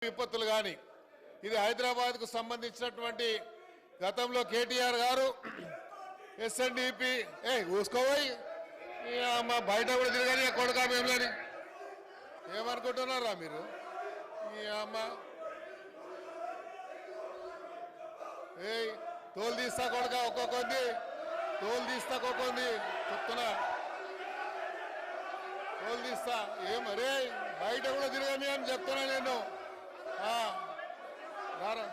విపత్తులు కానీ ఇది హైదరాబాద్కు సంబంధించినటువంటి గతంలో కేటీఆర్ గారు ఎస్ఎన్డిపి ఊసుకోపోయి మా బయట కూడా తిరగని కొడుకా మేములని ఏమనుకుంటున్నారా మీరు ఈ అమ్మ తోలు తీస్తా కొడుక ఒక్కొక్కంది తోలు తీస్తా ఒక్కొక్కంది చెప్తున్నా తోలు తీస్తా ఏమరే బయట కూడా తిరగని అని చెప్తున్నా నేను రారా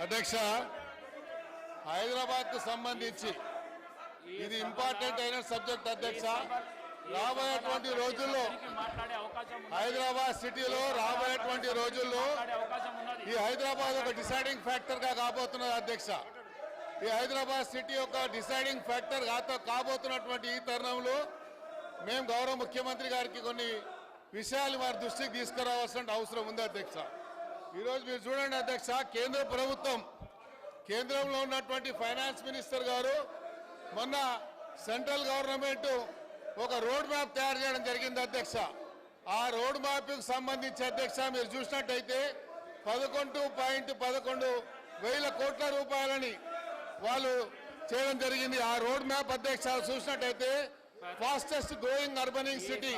అధ్యక్ష హైదరాబాద్ కు సంబంధించి ఇది ఇంపార్టెంట్ అయిన సబ్జెక్ట్ అధ్యక్ష రాబోయేటువంటి రోజుల్లో హైదరాబాద్ సిటీలో రాబోయేటువంటి రోజుల్లో ఈ హైదరాబాద్ ఒక డిసైడింగ్ ఫ్యాక్టర్ గా కాబోతున్నది అధ్యక్ష ఈ హైదరాబాద్ సిటీ ఒక డిసైడింగ్ ఫ్యాక్టర్ కాబోతున్నటువంటి ఈ తరుణంలో మేము గౌరవ ముఖ్యమంత్రి గారికి కొన్ని విషయాలు వారి దృష్టికి తీసుకురావాల్సిన అవసరం ఉంది అధ్యక్ష ఈరోజు మీరు చూడండి అధ్యక్ష కేంద్ర ప్రభుత్వం కేంద్రంలో ఉన్నటువంటి ఫైనాన్స్ మినిస్టర్ గారు మొన్న సెంట్రల్ గవర్నమెంట్ ఒక రోడ్ మ్యాప్ తయారు చేయడం జరిగింది అధ్యక్ష ఆ రోడ్ మ్యాప్కి సంబంధించి అధ్యక్ష మీరు చూసినట్టయితే 11.11 కోట్ల రూపాయలని వాళ్ళు చేయడం జరిగింది ఆ రోడ్ మ్యాప్ అధ్యక్ష చూసినట్టయితే ఫాస్టెస్ట్ గ్రోయింగ్ అర్బనింగ్ సిటీ